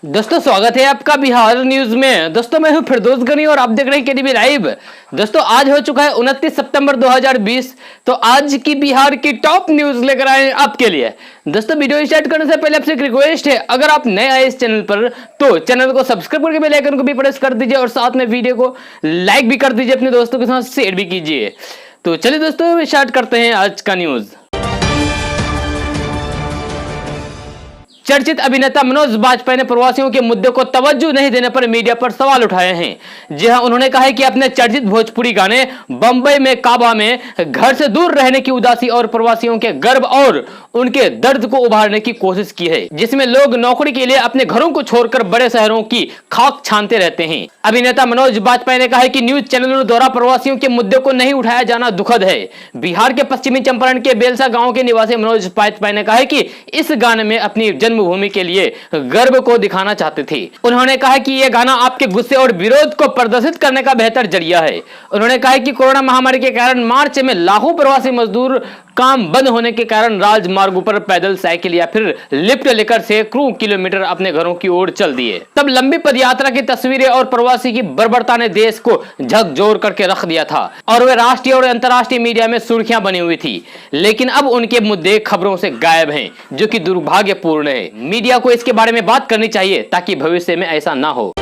दोस्तों स्वागत है आपका बिहार न्यूज में। दोस्तों मैं हूं फिरदौस गनी और आप देख रहे हैं केडीबी लाइव। दोस्तों आज हो चुका है 29 सितंबर 2020। तो आज की बिहार की टॉप न्यूज लेकर आए हैं आपके लिए। दोस्तों वीडियो स्टार्ट करने से पहले आपसे एक रिक्वेस्ट है, अगर आप नए आए इस चैनल पर तो चैनल को सब्सक्राइब करके बेल आइकन को भी प्रेस कर दीजिए और साथ में वीडियो को लाइक भी कर दीजिए, अपने दोस्तों के साथ शेयर भी कीजिए। तो चलिए दोस्तों स्टार्ट करते हैं आज का न्यूज। चर्चित अभिनेता मनोज बाजपेयी ने प्रवासियों के मुद्दे को तवज्जो नहीं देने पर मीडिया पर सवाल उठाए हैं। जी हां, उन्होंने कहा है कि अपने चर्चित भोजपुरी गाने बंबई में काबा में घर से दूर रहने की उदासी और प्रवासियों के गर्व और उनके दर्द को उभारने की कोशिश की है, जिसमें लोग नौकरी के लिए अपने घरों को छोड़कर बड़े शहरों की खाक छानते रहते हैं। अभिनेता मनोज बाजपेयी ने कहा है कि न्यूज चैनलों द्वारा प्रवासियों के मुद्दे को नहीं उठाया जाना दुखद है। बिहार के पश्चिमी चंपारण के बेलसा गांव के निवासी मनोज बाजपेयी ने कहा है कि इस गाने में अपनी जन्मभूमि के लिए गर्व को दिखाना चाहते थे। उन्होंने कहा कि यह गाना आपके गुस्से और विरोध को प्रदर्शित करने का बेहतर जरिया है। उन्होंने कहा कि कोरोना महामारी के कारण मार्च में लाखों प्रवासी मजदूर काम बंद होने के कारण राजमार्गों पर पैदल, साइकिल या फिर लिफ्ट लेकर सैकड़ों किलोमीटर अपने घरों की ओर चल दिए। तब लंबी पदयात्रा की तस्वीरें और प्रवासी की बर्बरता ने देश को झकझोर करके रख दिया था और वे राष्ट्रीय और अंतर्राष्ट्रीय मीडिया में सुर्खियां बनी हुई थी। लेकिन अब उनके मुद्दे खबरों से गायब हैं, जो कि दुर्भाग्यपूर्ण है। मीडिया को इसके बारे में बात करनी चाहिए ताकि भविष्य में ऐसा ना हो।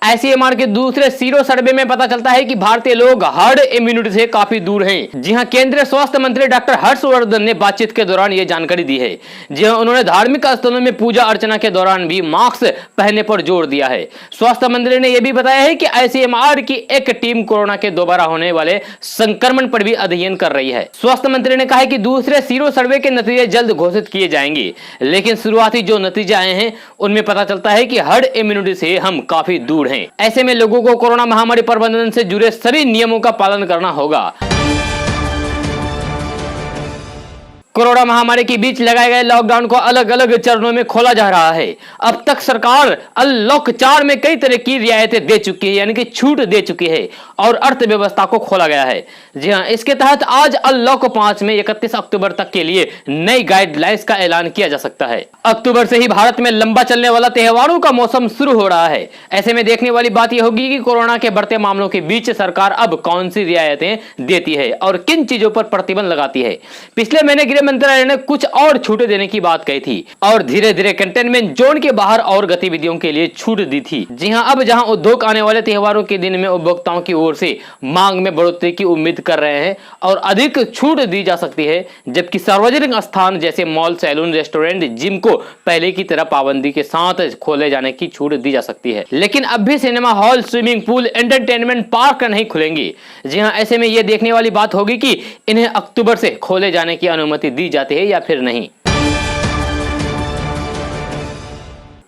आईसीएमआर के दूसरे सीरो सर्वे में पता चलता है कि भारतीय लोग हर्ड इम्यूनिटी से काफी दूर हैं। जी हां, केंद्रीय स्वास्थ्य मंत्री डॉक्टर हर्षवर्धन ने बातचीत के दौरान यह जानकारी दी है। जी हां, उन्होंने धार्मिक स्थलों में पूजा अर्चना के दौरान भी मास्क पहनने पर जोर दिया है। स्वास्थ्य मंत्री ने यह भी बताया है कि आईसीएमआर की एक टीम कोरोना के दोबारा होने वाले संक्रमण पर भी अध्ययन कर रही है। स्वास्थ्य मंत्री ने कहा है कि दूसरे सीरो सर्वे के नतीजे जल्द घोषित किए जाएंगे, लेकिन शुरुआती जो नतीजे आए हैं उनमें पता चलता है कि हर्ड इम्यूनिटी से हम काफी दूर हैं। ऐसे में लोगों को कोरोना महामारी प्रबंधन से जुड़े सभी नियमों का पालन करना होगा। कोरोना महामारी के बीच लगाए गए लॉकडाउन को अलग अलग चरणों में खोला जा रहा है। अब तक सरकार अनलॉक 4 में कई तरह की रियायतें दे चुकी है, यानी कि छूट दे चुकी है और अर्थव्यवस्था को खोला गया है। जी हां, इसके तहत आज अनलॉक 5 में 31 अक्टूबर तक के लिए नई गाइडलाइंस का ऐलान किया जा सकता है। अक्टूबर से ही भारत में लंबा चलने वाला त्योहारों का मौसम शुरू हो रहा है। ऐसे में देखने वाली बात यह होगी कि कोरोना के बढ़ते मामलों के बीच सरकार अब कौन सी रियायतें देती है और किन चीजों पर प्रतिबंध लगाती है। पिछले महीने गृह मंत्रालय ने कुछ और छूट देने की बात कही थी और धीरे धीरे कंटेनमेंट जोन के बाहर और गतिविधियों के लिए छूट दी थी। जी हां, अब जहां उद्योग आने वाले त्योहारों के दिन में उपभोक्ताओं की ओर से मांग में बढ़ोतरी की उम्मीद कर रहे हैं और अधिक छूट दी जा सकती है, जबकि सार्वजनिक स्थान जैसे मॉल, सैलून, रेस्टोरेंट, जिम को पहले की तरह पाबंदी के साथ खोले जाने की छूट दी जा सकती है। लेकिन अब भी cinema hall, swimming pool, entertainment park नहीं खुलेंगे। जी हां, ऐसे में यह देखने वाली बात होगी कि इन्हें अक्टूबर से खोले जाने की अनुमति दी जाती है या फिर नहीं।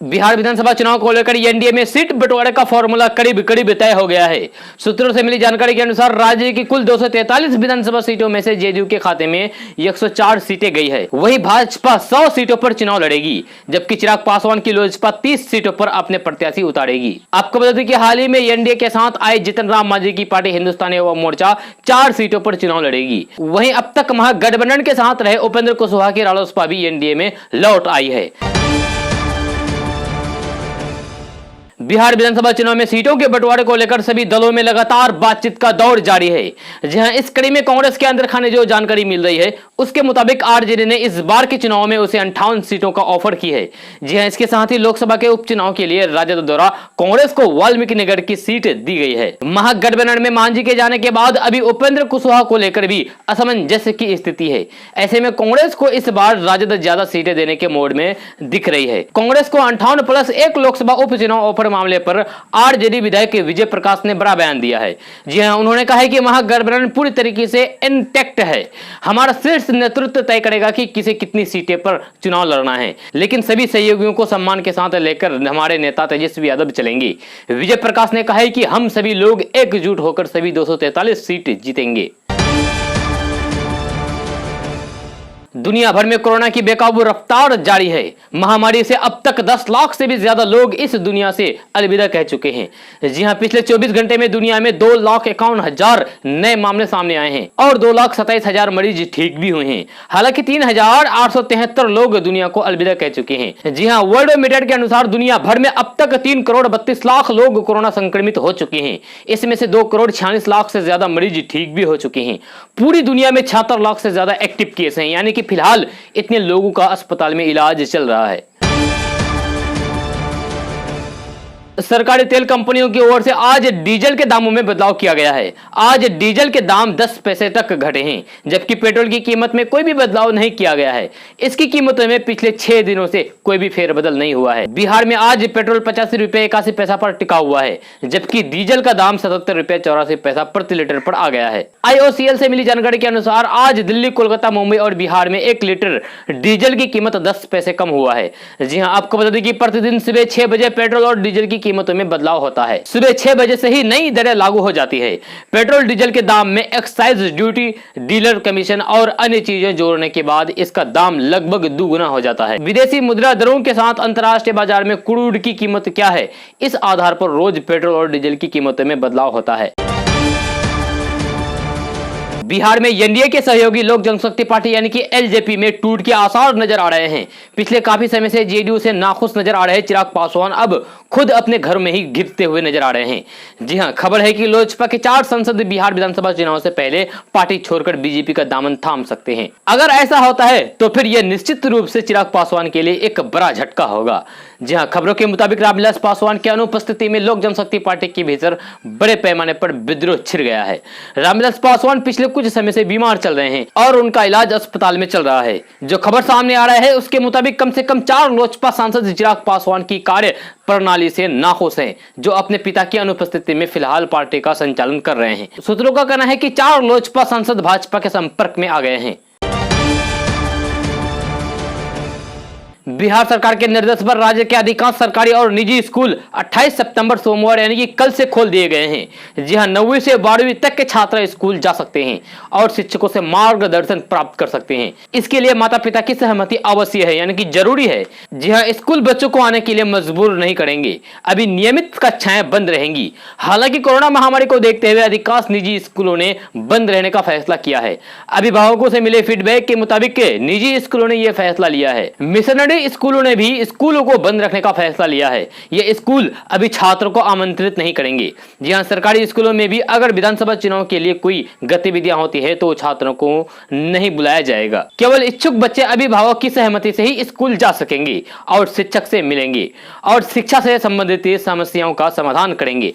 बिहार विधानसभा चुनाव को लेकर एनडीए में सीट बंटवारे का फॉर्मूला करीब करीब तय हो गया है। सूत्रों से मिली जानकारी के अनुसार राज्य की कुल 243 विधानसभा सीटों में से जेडीयू के खाते में 104 सीटें गई है। वहीं भाजपा 100 सीटों पर चुनाव लड़ेगी, जबकि चिराग पासवान की लोजपा 30 सीटों पर अपने प्रत्याशी उतारेगी। आपको बता दें कि हाल ही में एनडीए के साथ आए जीतन राम मांझी की पार्टी हिंदुस्तानी युवा मोर्चा 4 सीटों पर चुनाव लड़ेगी। वहीं अब तक महागठबंधन के साथ रहे उपेंद्र कुशवाहा की रालोसपा भी एनडीए में लौट आई है। बिहार विधानसभा चुनाव में सीटों के बंटवारे को लेकर सभी दलों में लगातार बातचीत का दौर जारी है। जी हां, इस कड़ी में कांग्रेस के अंदर खाने जो जानकारी मिल रही है उसके मुताबिक आरजेडी ने इस बार के चुनाव में उसे 58 सीटों का ऑफर की है। जी हां, इसके साथ ही लोकसभा के उपचुनाव के लिए राजद द्वारा कांग्रेस को वाल्मीकि नगर की सीट दी गई है। महागठबंधन में मांझी के जाने के बाद अभी उपेंद्र कुशवाहा को लेकर भी असमंजस की स्थिति है। ऐसे में कांग्रेस को इस बार राजद ज्यादा सीटें देने के मोड में दिख रही है। कांग्रेस को 58+1 लोकसभा उपचुनाव ऑफर मामले पर आरजेडी विधायक विजय प्रकाश ने बड़ा बयान दिया है। जी हां, उन्होंने कहा है कि महागठबंधन पूरी तरीके से इंटैक्ट है। हमारा शीर्ष नेतृत्व तय करेगा कि किसे कितनी सीटें पर चुनाव लड़ना है, लेकिन सभी सहयोगियों को सम्मान के साथ लेकर हमारे नेता तेजस्वी यादव चलेंगे। विजय प्रकाश ने कहा है कि हम सभी लोग एकजुट होकर सभी 243 सीट जीतेंगे। दुनिया भर में कोरोना की बेकाबू रफ्तार जारी है। महामारी से अब तक 10 लाख से भी ज्यादा लोग इस दुनिया से अलविदा कह चुके हैं। जी हां, पिछले 24 घंटे में दुनिया में 2,51,000 नए मामले सामने आए हैं और 2,27,000 मरीज ठीक भी हुए हैं। हालांकि 3,873 लोग दुनिया को अलविदा कह चुके हैं। जी हां, वर्ल्ड मीडिया के अनुसार दुनिया भर में अब तक 3,32,00,000 लोग कोरोना संक्रमित हो चुके हैं। इसमें से 2,46,00,000 से ज्यादा मरीज ठीक भी हो चुके हैं। पूरी दुनिया में 76 लाख से ज्यादा एक्टिव केस हैं, यानी कि फिलहाल इतने लोगों का अस्पताल में इलाज चल रहा है। सरकारी तेल कंपनियों की ओर से आज डीजल के दामों में बदलाव किया गया है। आज डीजल के दाम 10 पैसे तक घटे हैं, जबकि पेट्रोल की कीमत में कोई भी बदलाव नहीं किया गया है। इसकी कीमतों में पिछले 6 दिनों से कोई भी फेरबदल नहीं हुआ है। बिहार में आज पेट्रोल 85 रुपए 81 पैसा पर टिका हुआ है, जबकि डीजल का दाम 77 रुपए 84 पैसा प्रति लीटर पर आ गया है। IOCL से मिली जानकारी के अनुसार आज दिल्ली, कोलकाता, मुंबई और बिहार में 1 लीटर डीजल की कीमत 10 पैसे कम हुआ है। जी हाँ, आपको बता दें कि प्रतिदिन सुबह 6 बजे पेट्रोल और डीजल की कीमतों में बदलाव होता है। सुबह 6 बजे से ही नई दरें लागू हो जाती है। पेट्रोल डीजल के दाम में एक्साइज ड्यूटी, डीलर कमीशन और अन्य चीजें जोड़ने के बाद इसका दाम लगभग दुगुना हो जाता है। विदेशी मुद्रा दरों के साथ अंतर्राष्ट्रीय बाजार में क्रूड की कीमत क्या है, इस आधार पर रोज पेट्रोल और डीजल की कीमतों में बदलाव होता है। बिहार में एनडीए के सहयोगी लोक जनशक्ति पार्टी यानी कि एलजेपी में टूट के आसार नजर आ रहे हैं। पिछले काफी समय से जेडीयू से नाखुश नजर आ रहे चिराग पासवान अब खुद अपने घर में ही गिरते हुए नजर आ रहे हैं। जी हां, खबर है कि लोजपा के 4 सांसद बिहार विधानसभा चुनाव से पहले पार्टी छोड़कर बीजेपी का दामन थाम सकते हैं। अगर ऐसा होता है तो फिर यह निश्चित रूप से चिराग पासवान के लिए एक बड़ा झटका होगा। जी हां, खबरों के मुताबिक रामविलास पासवान की अनुपस्थिति में लोक जनशक्ति पार्टी के भीतर बड़े पैमाने पर विद्रोह छिड़ गया है। रामविलास पासवान पिछले कुछ समय से बीमार चल रहे हैं और उनका इलाज अस्पताल में चल रहा है। जो खबर सामने आ रहा है उसके मुताबिक कम से कम 4 लोजपा सांसद चिराग पासवान की कार्य प्रणाली से नाखुश हैं, जो अपने पिता की अनुपस्थिति में फिलहाल पार्टी का संचालन कर रहे हैं। सूत्रों का कहना है कि 4 लोजपा सांसद भाजपा के संपर्क में आ गए हैं। बिहार सरकार के निर्देश पर राज्य के अधिकांश सरकारी और निजी स्कूल 28 सितंबर सोमवार यानी कि कल से खोल दिए गए हैं। जी हां, 9वीं से 12वीं तक के छात्र स्कूल जा सकते हैं और शिक्षकों से मार्गदर्शन प्राप्त कर सकते हैं। इसके लिए माता पिता की सहमति अवश्य है, यानी कि जरूरी है। जी हां, स्कूल बच्चों को आने के लिए मजबूर नहीं करेंगे। अभी नियमित कक्षाएं बंद रहेंगी। हालांकि कोरोना महामारी को देखते हुए अधिकांश निजी स्कूलों ने बंद रहने का फैसला किया है। अभिभावकों से मिले फीडबैक के मुताबिक निजी स्कूलों ने यह फैसला लिया है। मिशनरी स्कूलों ने भी स्कूलों को बंद रखने का फैसला लिया है। ये स्कूल अभी छात्रों को आमंत्रित नहीं करेंगे। जी हां, सरकारी स्कूलों में भी अगर विधानसभा चुनाव के लिए कोई गतिविधियां होती है तो छात्रों को नहीं बुलाया जाएगा। केवल इच्छुक बच्चे अभिभावक की सहमति से ही स्कूल जा सकेंगे और शिक्षक से मिलेंगे और शिक्षा से संबंधित समस्याओं का समाधान करेंगे।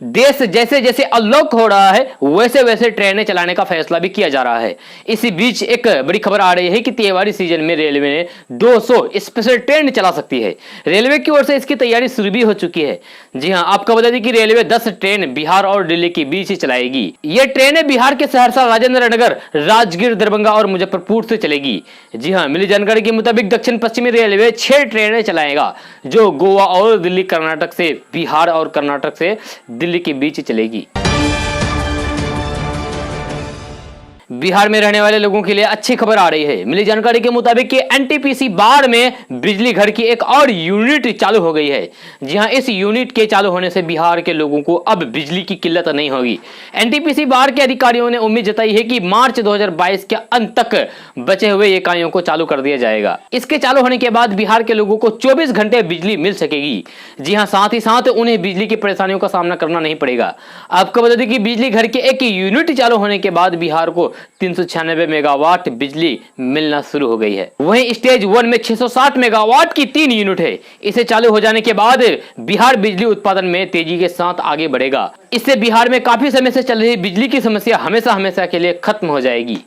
देश जैसे जैसे अनलॉक हो रहा है वैसे वैसे ट्रेनें चलाने का फैसला भी किया जा रहा है। इसी बीच एक बड़ी खबर आ रही है कि त्योहारी सीजन में रेलवे ने 200 स्पेशल ट्रेन चला सकती है। रेलवे की ओर से इसकी तैयारी शुरू भी हो चुकी है। जी हां, आपको बता दें कि रेलवे 10 ट्रेन बिहार और दिल्ली के बीच ही चलाएगी। ये ट्रेनें बिहार के सहरसा, राजेंद्र नगर, राजगीर, दरभंगा और मुजफ्फरपुर से चलेगी। जी हां, मिली जानकारी के मुताबिक दक्षिण पश्चिमी रेलवे 6 ट्रेनें चलाएगा, जो गोवा और दिल्ली, कर्नाटक से बिहार और कर्नाटक से दिल्ली के बीच चलेगी। बिहार में रहने वाले लोगों के लिए अच्छी खबर आ रही है। मिली जानकारी के मुताबिक कि एनटीपीसी बाढ़ में बिजली घर की एक और यूनिट चालू हो गई है। जी हां, इस यूनिट के चालू होने से बिहार के लोगों को अब बिजली की किल्लत नहीं होगी। एनटीपीसी बाढ़ के अधिकारियों ने उम्मीद जताई है कि मार्च 2022 के अंत तक बचे हुए इकाइयों को चालू कर दिया जाएगा। इसके चालू होने के बाद बिहार के लोगों को 24 घंटे बिजली मिल सकेगी। जी हां, साथ ही साथ उन्हें बिजली की परेशानियों का सामना करना नहीं पड़ेगा। आपको बता दें कि बिजली घर के एक यूनिट चालू होने के बाद बिहार को 396 मेगावाट बिजली मिलना शुरू हो गई है। वहीं स्टेज 1 में 660 मेगावाट की 3 यूनिट है। इसे चालू हो जाने के बाद बिहार बिजली उत्पादन में तेजी के साथ आगे बढ़ेगा। इससे बिहार में काफी समय से चल रही बिजली की समस्या हमेशा के लिए खत्म हो जाएगी।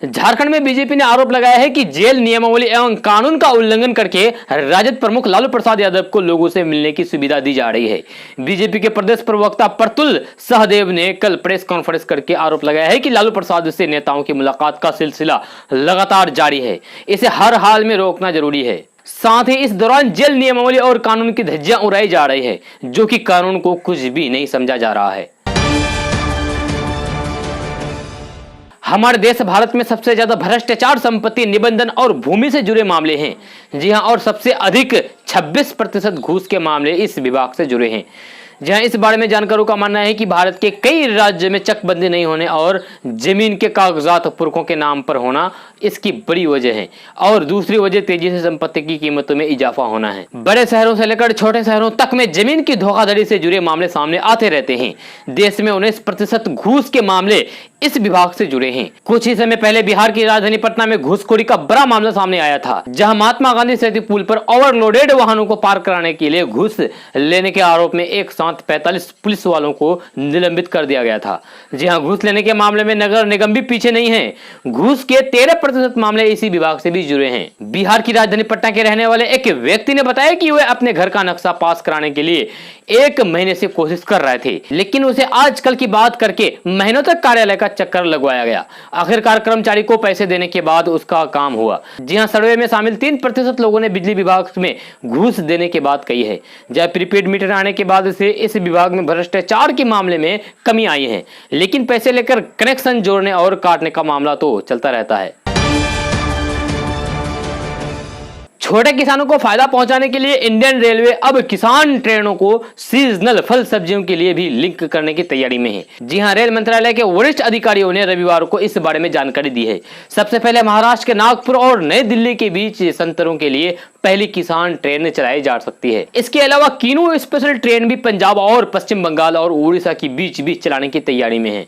झारखंड में बीजेपी ने आरोप लगाया है कि जेल नियमावली एवं कानून का उल्लंघन करके राजद प्रमुख लालू प्रसाद यादव को लोगों से मिलने की सुविधा दी जा रही है। बीजेपी के प्रदेश प्रवक्ता प्रतुल सहदेव ने कल प्रेस कॉन्फ्रेंस करके आरोप लगाया है कि लालू प्रसाद से नेताओं की मुलाकात का सिलसिला लगातार जारी है। इसे हर हाल में रोकना जरूरी है। साथ ही इस दौरान जेल नियमावली और कानून की धज्जियां उड़ाई जा रही है, जो कि कानून को कुछ भी नहीं समझा जा रहा है। हमारे देश भारत में सबसे ज्यादा भ्रष्टाचार, संपत्ति निबंधन और भूमि से जुड़े मामले हैं। जी हां, और सबसे अधिक 26% घूस के मामले इस विभाग से जुड़े हैं। जहां इस बारे में जानकारों का मानना है कि भारत के कई राज्यों में चकबंदी नहीं होने और जमीन के कागजात पुरखों के नाम पर होना इसकी बड़ी वजह है, और दूसरी वजह तेजी से संपत्ति की कीमतों में इजाफा होना है। बड़े शहरों से लेकर छोटे शहरों तक में जमीन की धोखाधड़ी से जुड़े मामले सामने आते रहते हैं। देश में 19% घूस के मामले इस विभाग से जुड़े हैं। कुछ ही समय पहले बिहार की राजधानी पटना में घूसखोरी का बड़ा मामला सामने आया था, जहां महात्मा गांधी सेतु पुल पर ओवरलोडेड वाहनों को पार कराने के लिए घूस लेने के आरोप में एक साथ 45 पुलिस वालों को निलंबित कर दिया गया था। जी हां, घूस लेने के मामले में नगर निगम भी पीछे नहीं है। घूस के 13% मामले इसी विभाग से भी जुड़े हैं। बिहार की राजधानी पटना के रहने वाले एक व्यक्ति ने बताया कि वह अपने घर का नक्शा पास कराने के लिए 1 महीने से कोशिश कर रहे थे, लेकिन उसे आजकल की बात करके महीनों तक कार्यालय का चक्कर लगवाया गया। आखिरकार कर्मचारी को पैसे देने के बाद उसका काम हुआ। जी हां, सर्वे में शामिल 3% लोगों ने बिजली विभाग में घूस देने की बात कही है। जब प्रीपेड मीटर आने के बाद से इस विभाग में भ्रष्टाचार के मामले में कमी आई है, लेकिन पैसे लेकर कनेक्शन जोड़ने और काटने का मामला तो चलता रहता है। छोटे किसानों को फायदा पहुंचाने के लिए इंडियन रेलवे अब किसान ट्रेनों को सीजनल फल सब्जियों के लिए भी लिंक करने की तैयारी में है। जी हां, रेल मंत्रालय के वरिष्ठ अधिकारियों ने रविवार को इस बारे में जानकारी दी है। सबसे पहले महाराष्ट्र के नागपुर और नई दिल्ली के बीच संतरों के लिए पहली किसान ट्रेन चलाई जा सकती है। इसके अलावा किन्नू स्पेशल ट्रेन भी पंजाब और पश्चिम बंगाल और उड़ीसा के बीच भी चलाने की तैयारी में है।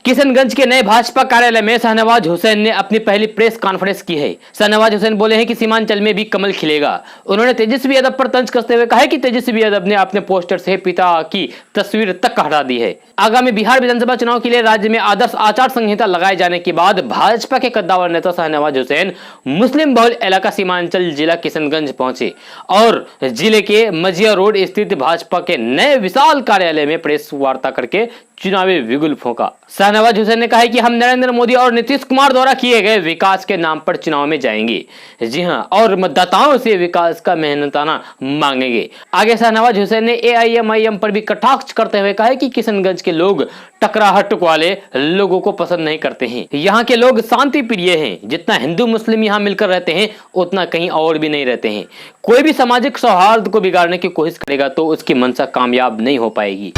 किशनगंज के नए भाजपा कार्यालय में शाहनवाज हुसैन ने अपनी पहली प्रेस कॉन्फ्रेंस की है। शाहनवाज हुसैन बोले हैं कि सीमांचल में भी कमल खिलेगा। उन्होंने तेजस्वी यादव पर तंज कसते हुए कहा कि तेजस्वी यादव ने अपने पोस्टर से पिता की तस्वीर तक हटा दी है। आगामी बिहार विधानसभा चुनाव के लिए राज्य में आदर्श आचार संहिता लगाए जाने के बाद भाजपा के कद्दावर नेता शाहनवाज हुसैन मुस्लिम बहुल इलाका सीमांचल जिला किशनगंज पहुंचे और जिले के मजिया रोड स्थित भाजपा के नए विशाल कार्यालय में प्रेस वार्ता करके चुनावी बिगुल फूंका। शाहनवाज हुसैन ने कहा कि हम नरेंद्र मोदी और नीतीश कुमार द्वारा किए गए विकास के नाम पर चुनाव में जाएंगे। जी हां, और मतदाताओं से विकास का मेहनताना मांगेंगे। आगे शाहनवाज हुसैन ने AIMIM पर भी कटाक्ष करते हुए कहा कि किशनगंज के लोग टकराहट वाले लोगों को पसंद नहीं करते हैं। यहाँ के लोग शांति प्रिय हैं। जितना हिंदू मुस्लिम यहाँ मिलकर रहते हैं उतना कहीं और भी नहीं रहते हैं। कोई भी सामाजिक सौहार्द को बिगाड़ने की कोशिश करेगा तो उसकी मंशा कामयाब नहीं हो पाएगी।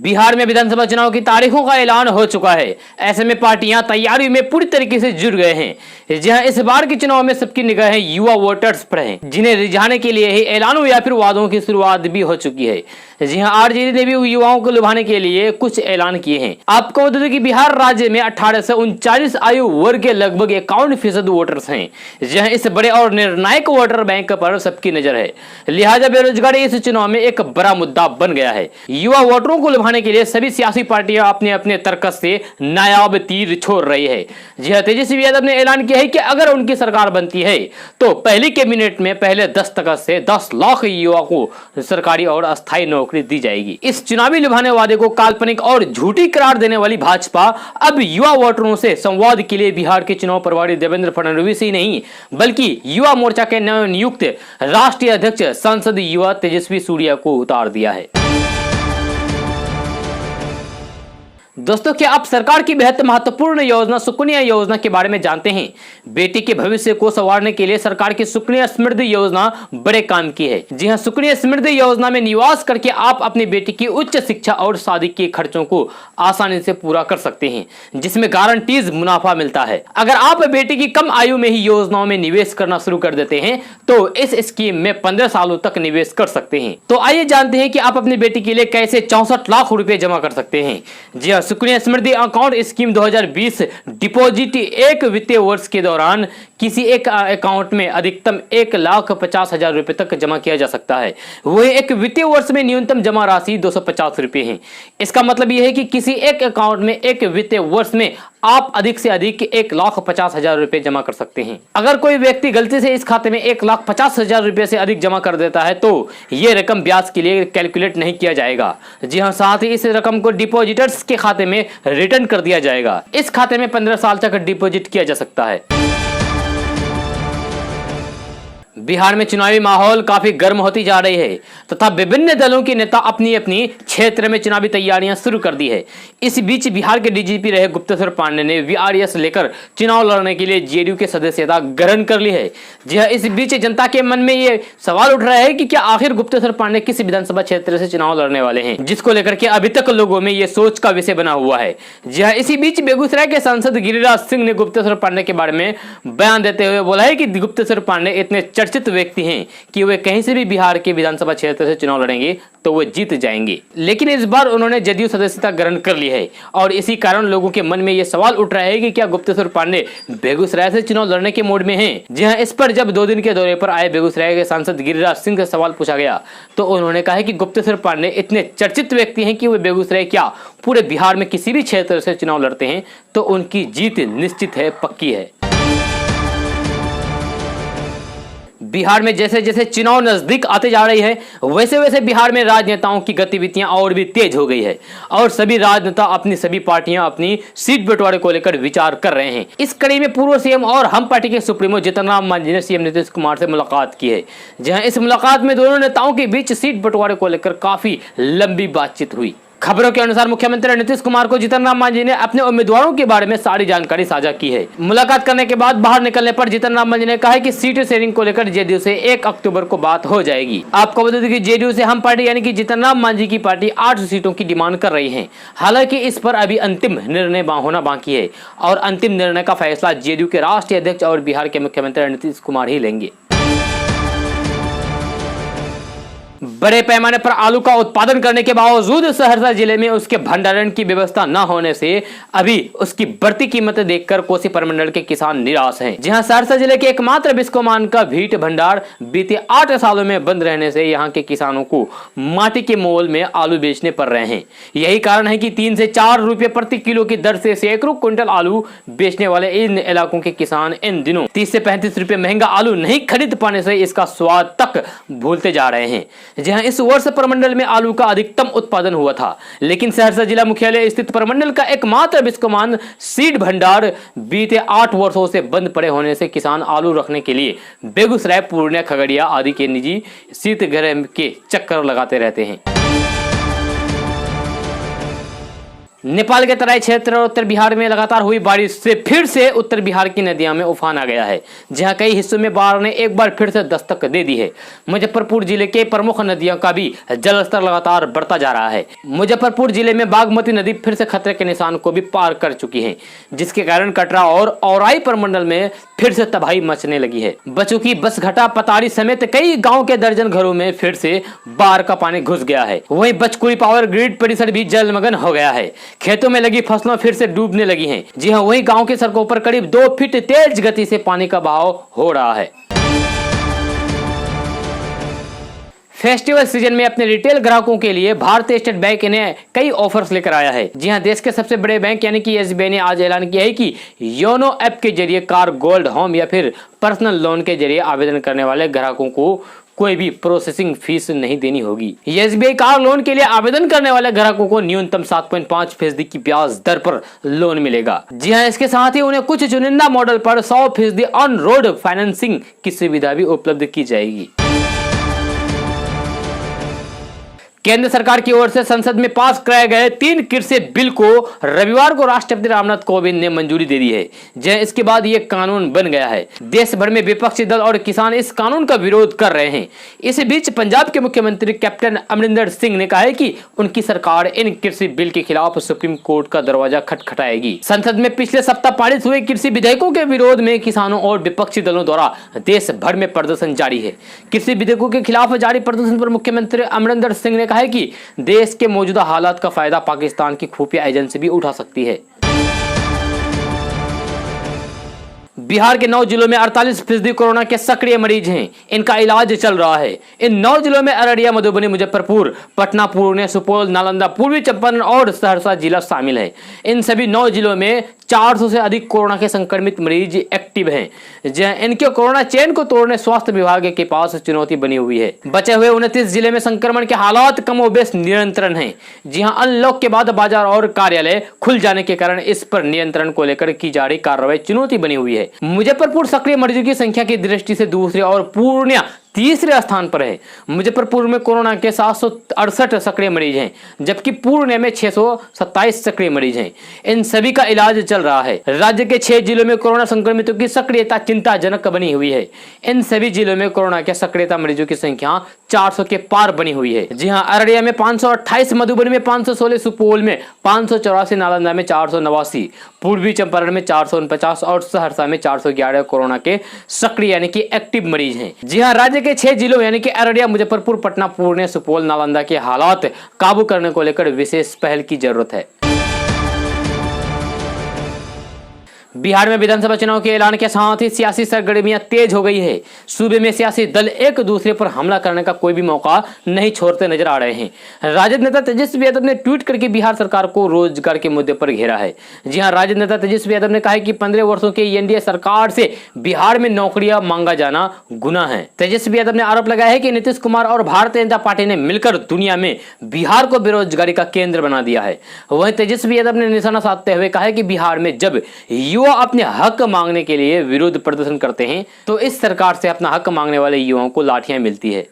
बिहार में विधानसभा चुनाव की तारीखों का ऐलान हो चुका है। ऐसे में पार्टियां तैयारी में पूरी तरीके से जुट गए हैं। जहां इस बार के चुनाव में सबकी निगाहें युवा वोटर्स पर हैं, जिन्हें रिझाने के लिए ही ऐलानों या फिर वादों की शुरुआत भी हो चुकी है। जी हां, RJD ने भी युवाओं को लुभाने के लिए कुछ ऐलान किए हैं। आपको बता दें कि बिहार राज्य में 18 से 39 आयु वर्ग के लगभग 51% वोटर्स हैं। जहां इस बड़े और निर्णायक वोटर बैंक पर सबकी नजर है, लिहाजा बेरोजगारी इस चुनाव में एक बड़ा मुद्दा बन गया है। युवा वोटरों को लुभाने के लिए सभी सियासी पार्टियां अपने अपने तर्कस से नायाब तीर छोड़ रही है। जी हां, तेजस्वी यादव ने ऐलान किया है कि अगर उनकी सरकार बनती है तो पहली कैबिनेट में पहले 10 अगस्त से 10 लाख युवा को सरकारी और अस्थायी नौकरी दी जाएगी। इस चुनावी लुभाने वादे को काल्पनिक और झूठी करार देने वाली भाजपा अब युवा वोटरों से संवाद के लिए बिहार के चुनाव प्रभारी देवेंद्र फडणवीस ही नहीं बल्कि युवा मोर्चा के नवनियुक्त राष्ट्रीय अध्यक्ष सांसद युवा तेजस्वी सूर्या को उतार दिया है। दोस्तों, क्या आप सरकार की बेहद महत्वपूर्ण योजना सुकन्या योजना के बारे में जानते हैं? बेटी के भविष्य को संवारने के लिए सरकार की सुकन्या समृद्धि योजना बड़े काम की है। जी हां, सुकन्या समृद्धि योजना में निवास करके आप अपनी बेटी की उच्च शिक्षा और शादी के खर्चों को आसानी से पूरा कर सकते हैं, जिसमें गारंटीज मुनाफा मिलता है। अगर आप बेटी की कम आयु में ही योजनाओं में निवेश करना शुरू कर देते हैं तो इस स्कीम में 15 सालों तक निवेश कर सकते हैं। तो आइए जानते हैं कि आप अपनी बेटी के लिए कैसे 64 लाख रुपए जमा कर सकते हैं। जी हां, Sukanya Samriddhi account scheme 2020 deposit एक वित्तीय वर्ष के दौरान किसी एक अकाउंट में अधिकतम 1,50,000 रुपए तक जमा किया जा सकता है। वही एक वित्तीय वर्ष में न्यूनतम जमा राशि 250 रुपए है। इसका मतलब यह है कि किसी एक अकाउंट में एक वित्तीय वर्ष में आप अधिक से अधिक 1,50,000 रुपए जमा कर सकते हैं। अगर कोई व्यक्ति गलती से इस खाते में 1,50,000 रुपए से अधिक जमा कर देता है तो यह रकम ब्याज के लिए कैलकुलेट नहीं किया जाएगा। जी हां, साथ ही इस रकम को डिपॉजिटर्स के खाते में रिटर्न कर दिया जाएगा। इस खाते में 15 साल तक डिपॉजिट किया जा सकता है। बिहार में चुनावी माहौल काफी गर्म होती जा रही है तथा विभिन्न दलों के नेता अपनी अपनी क्षेत्र में चुनावी तैयारियां शुरू कर दी है। इस बीच बिहार के डीजीपी रहे गुप्तेश्वर पांडे ने वीआरएस लेकर चुनाव लड़ने के लिए जेडीयू की सदस्यता ग्रहण कर ली है। जी हां, इस बीच जनता के मन में ये सवाल उठ रहा है कि क्या आखिर गुप्तेश्वर पांडे किस विधानसभा क्षेत्र से चुनाव लड़ने वाले हैं, जिसको लेकर के अभी तक लोगों में ये सोच का विषय बना हुआ है। जी हां, इसी बीच बेगूसराय के सांसद गिरिराज सिंह ने गुप्तेश्वर पांडे के बारे में बयान देते हुए बोला है कि गुप्तेश्वर पांडे इतने चर्चित व्यक्ति हैं कि वे कहीं से भी बिहार के विधानसभा क्षेत्र से चुनाव लड़ेंगे तो वे जीत जाएंगे। लेकिन इस बार उन्होंने जदयू सदस्यता ग्रहण कर ली है और इसी कारण लोगों के मन में यह सवाल उठ रहा है कि क्या गुप्तेश्वर पांडे बेगूसराय से चुनाव लड़ने के मूड में हैं। जी हां, इस पर जब 2 दिन के दौरे पर आए बेगूसराय के सांसद गिरिराज सिंह से सवाल पूछा गया तो उन्होंने कहा कि गुप्तेश्वर पांडे इतने चर्चित व्यक्ति हैं कि वे बेगूसराय क्या पूरे बिहार में किसी भी क्षेत्र से चुनाव लड़ते हैं तो उनकी जीत निश्चित है, पक्की है। बिहार में जैसे जैसे चुनाव नजदीक आते जा रही है वैसे वैसे बिहार में राजनेताओं की गतिविधियां और भी तेज हो गई है और सभी राजनेता अपनी सभी पार्टियां अपनी सीट बंटवारे को लेकर विचार कर रहे हैं। इस कड़ी में पूर्व सीएम और हम पार्टी के सुप्रीमो जीतन राम मांझी ने सीएम नीतीश कुमार से मुलाकात की है। जहां इस मुलाकात में दोनों नेताओं के बीच सीट बंटवारे को लेकर काफी लंबी बातचीत हुई। खबरों के अनुसार मुख्यमंत्री नीतीश कुमार को जीतन राम मांझी ने अपने उम्मीदवारों के बारे में सारी जानकारी साझा की है। मुलाकात करने के बाद बाहर निकलने पर जीतन राम मांझी ने कहा है कि सीट शेयरिंग को लेकर जेडीयू से 1 अक्टूबर को बात हो जाएगी। आपको बता दें कि जेडीयू से हम पार्टी यानी कि जीतन राम मांझी की पार्टी 8 सीटों की डिमांड कर रही है। हालांकि इस पर अभी अंतिम निर्णय होना बाकी है और अंतिम निर्णय का फैसला जेडीयू के राष्ट्रीय अध्यक्ष और बिहार के मुख्यमंत्री नीतीश कुमार ही लेंगे। बड़े पैमाने पर आलू का उत्पादन करने के बावजूद सहरसा जिले में उसके भंडारण की व्यवस्था न होने से अभी उसकी बढ़ती कीमतें देखकर कोसी प्रमंडल के किसान निराश हैं। जहां सहरसा जिले के एकमात्र बिस्कोमान का भीट भंडार बीते 8 सालों में बंद रहने से यहां के किसानों को माटी के मोल में आलू बेचने पड़ रहे हैं। यही कारण है कि 3 से 4 रुपए प्रति किलो की दर से सैकड़ों क्विंटल आलू बेचने वाले इन इलाकों के किसान इन दिनों 30 से 35 रुपए महंगा आलू नहीं खरीद पाने से इसका स्वाद तक भूलते जा रहे हैं। जहां इस वर्ष प्रमंडल में आलू का अधिकतम उत्पादन हुआ था, लेकिन सहरसा जिला मुख्यालय स्थित प्रमंडल का एकमात्र बिस्कोमान सीड भंडार बीते 8 वर्षों से बंद पड़े होने से किसान आलू रखने के लिए बेगूसराय, पूर्णिया, खगड़िया आदि के निजी शीतगृह के चक्कर लगाते रहते हैं। नेपाल के तराई क्षेत्र और उत्तर बिहार में लगातार हुई बारिश से फिर से उत्तर बिहार की नदियों में उफान आ गया है। जहां कई हिस्सों में बाढ़ ने एक बार फिर से दस्तक दे दी है। मुजफ्फरपुर जिले के प्रमुख नदियों का भी जलस्तर लगातार बढ़ता जा रहा है। मुजफ्फरपुर जिले में बागमती नदी फिर से खतरे के निशान को भी पार कर चुकी है, जिसके कारण कटरा और औराई प्रमंडल में फिर से तबाही मचने लगी है। बचुकी, बसघटा, पताड़ी समेत कई गाँव के दर्जन घरों में फिर से बाढ़ का पानी घुस गया है। वहीं बचकुरी पावर ग्रिड परिसर भी जलमग्न हो गया है। खेतों में लगी फसलों फिर से डूबने लगी हैं। जी हां, वहीं गांव की सड़कों पर करीब 2 फीट तेज गति से पानी का बहाव हो रहा है। फेस्टिवल सीजन में अपने रिटेल ग्राहकों के लिए भारतीय स्टेट बैंक ने कई ऑफर्स लेकर आया है। जी हां, देश के सबसे बड़े बैंक यानी कि एसबीआई ने आज ऐलान किया है कि योनो ऐप के जरिए कार, गोल्ड, होम या फिर पर्सनल लोन के जरिए आवेदन करने वाले ग्राहकों को कोई भी प्रोसेसिंग फीस नहीं देनी होगी। एसबीआई कार लोन के लिए आवेदन करने वाले ग्राहकों को न्यूनतम 7.5% की ब्याज दर पर लोन मिलेगा। जी हां, इसके साथ ही उन्हें कुछ चुनिंदा मॉडल पर 100% ऑन रोड फाइनेंसिंग की सुविधा भी उपलब्ध की जाएगी। केंद्र सरकार की ओर से संसद में पास कराए गए 3 कृषि बिल को रविवार को राष्ट्रपति रामनाथ कोविंद ने मंजूरी दे दी है। जय इसके बाद ये कानून बन गया है। देश भर में विपक्षी दल और किसान इस कानून का विरोध कर रहे हैं। इस बीच पंजाब के मुख्यमंत्री कैप्टन अमरिंदर सिंह ने कहा है कि उनकी सरकार इन कृषि बिल के खिलाफ सुप्रीम कोर्ट का दरवाजा खटखटाएगी। संसद में पिछले सप्ताह पारित हुए कृषि विधेयकों के विरोध में किसानों और विपक्षी दलों द्वारा देश भर में प्रदर्शन जारी है। कृषि विधेयकों के खिलाफ जारी प्रदर्शन पर मुख्यमंत्री अमरिंदर सिंह ने है कि देश के मौजूदा हालात का फायदा पाकिस्तान की खुफिया एजेंसी भी उठा सकती है। बिहार के 9 जिलों में 48% कोरोना के सक्रिय मरीज हैं। इनका इलाज चल रहा है। इन 9 जिलों में अररिया, मधुबनी, मुजफ्फरपुर, पटना, पूर्णिया, सुपौल, नालंदा, पूर्वी चंपारण और सहरसा जिला शामिल है। इन सभी 9 जिलों में 400 से अधिक कोरोना के संक्रमित मरीज एक्टिव हैं। इनके कोरोना चेन को तोड़ने स्वास्थ्य विभाग के पास चुनौती बनी हुई है। बचे हुए 29 जिले में संक्रमण के हालात कमोबेश नियंत्रण हैं। जी हां, अनलॉक के बाद बाजार और कार्यालय खुल जाने के कारण इस पर नियंत्रण को लेकर की जा रही कार्रवाई चुनौती बनी हुई है। मुजफ्फरपुर सक्रिय मरीजों की संख्या की दृष्टि से दूसरे और पूर्णिया तीसरे स्थान पर है। मुजफ्फरपुर में कोरोना के 768 सक्रिय मरीज हैं, जबकि पूर्णिया में 627 सक्रिय मरीज हैं। इन सभी का इलाज चल रहा है। राज्य के 6 जिलों में कोरोना संक्रमितों की सक्रियता चिंताजनक बनी हुई है। इन सभी जिलों में कोरोना के सक्रियता मरीजों की संख्या 400 के पार बनी हुई है। जी हां, अररिया में 528, मधुबनी में 516, सुपौल में 584, नालंदा में 489, पूर्वी चंपारण में 449 और सहरसा में 411 कोरोना के सक्रिय यानी कि एक्टिव मरीज हैं। जी हां, राज्य के 6 जिलों यानी कि अररिया, मुजफ्फरपुर, पटना, पूर्णिया, सुपौल, नालंदा के हालात काबू करने को लेकर विशेष पहल की जरूरत है। बिहार में विधानसभा चुनाव के ऐलान के साथ ही सियासी सरगर्मियां तेज हो गई है। सूबे में सियासी दल एक दूसरे पर हमला करने का कोई भी मौका नहीं छोड़ते नजर आ रहे हैं। राजद नेता तेजस्वी यादव ने ट्वीट करके बिहार सरकार को रोजगार के मुद्दे पर घेरा है। जी हां, राजद नेता तेजस्वी यादव ने कहा है कि 15 वर्षों के एनडीए सरकार से बिहार में नौकरियां मांगा जाना गुनाह है। तेजस्वी यादव ने आरोप लगाया है कि नीतीश कुमार और भारतीय जनता पार्टी ने मिलकर दुनिया में बिहार को बेरोजगारी का केंद्र बना दिया है। वहीं तेजस्वी यादव ने निशाना साधते हुए कहा है कि बिहार में जब युवा अपने हक मांगने के लिए विरोध प्रदर्शन करते हैं तो इस सरकार से अपना हक मांगने वाले युवाओं को लाठियां मिलती है।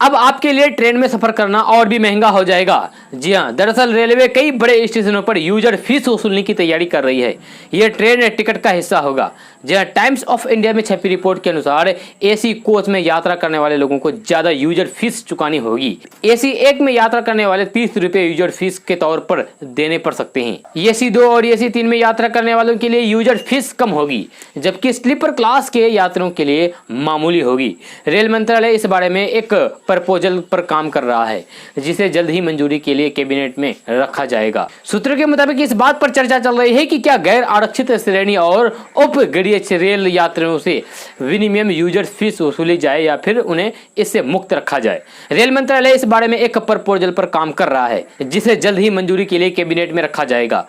अब आपके लिए ट्रेन में सफर करना और भी महंगा हो जाएगा। जी हां, दरअसल रेलवे कई बड़े स्टेशनों पर यूजर फीस वसूलने की तैयारी कर रही है। यह ट्रेन टिकट का हिस्सा होगा। जी हां, टाइम्स ऑफ इंडिया में छपी रिपोर्ट के अनुसार एसी कोच में यात्रा करने वाले लोगों को ज्यादा यूजर फीस चुकानी होगी। एसी 1 में यात्रा करने वाले 30 रुपए यूजर फीस के तौर पर देने पड़ सकते हैं। एसी 2 और एसी 3 में यात्रा करने वालों के लिए यूजर फीस कम होगी, जबकि स्लीपर क्लास के यात्रियों के लिए मामूली होगी। रेल मंत्रालय इस बारे में एक प्रपोजल पर काम कर रहा है, जिसे जल्द ही मंजूरी के लिए कैबिनेट में रखा जाएगा। सूत्रों के मुताबिक इस बात पर चर्चा चल रही है कि क्या गैर आरक्षित श्रेणी और उपगणीय रेल यात्रियों से विनिमय यूजर फीस वसूली जाए या फिर उन्हें इससे मुक्त रखा जाए। रेल मंत्रालय इस बारे में एक प्रपोजल पर काम कर रहा है, जिसे जल्द ही मंजूरी के लिए कैबिनेट में रखा जाएगा।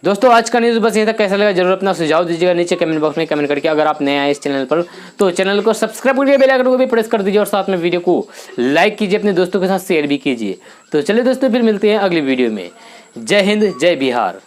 दोस्तों, आज का न्यूज़ बस यहीं तक। कैसा लगा जरूर अपना सुझाव दीजिएगा नीचे कमेंट बॉक्स में कमेंट करके। अगर आप नए आए इस चैनल पर तो चैनल को सब्सक्राइब करके बेल आइकन को भी प्रेस कर दीजिए और साथ में वीडियो को लाइक कीजिए, अपने दोस्तों के साथ शेयर भी कीजिए। तो चलिए दोस्तों, फिर मिलते हैं अगली वीडियो में। जय हिंद, जय बिहार।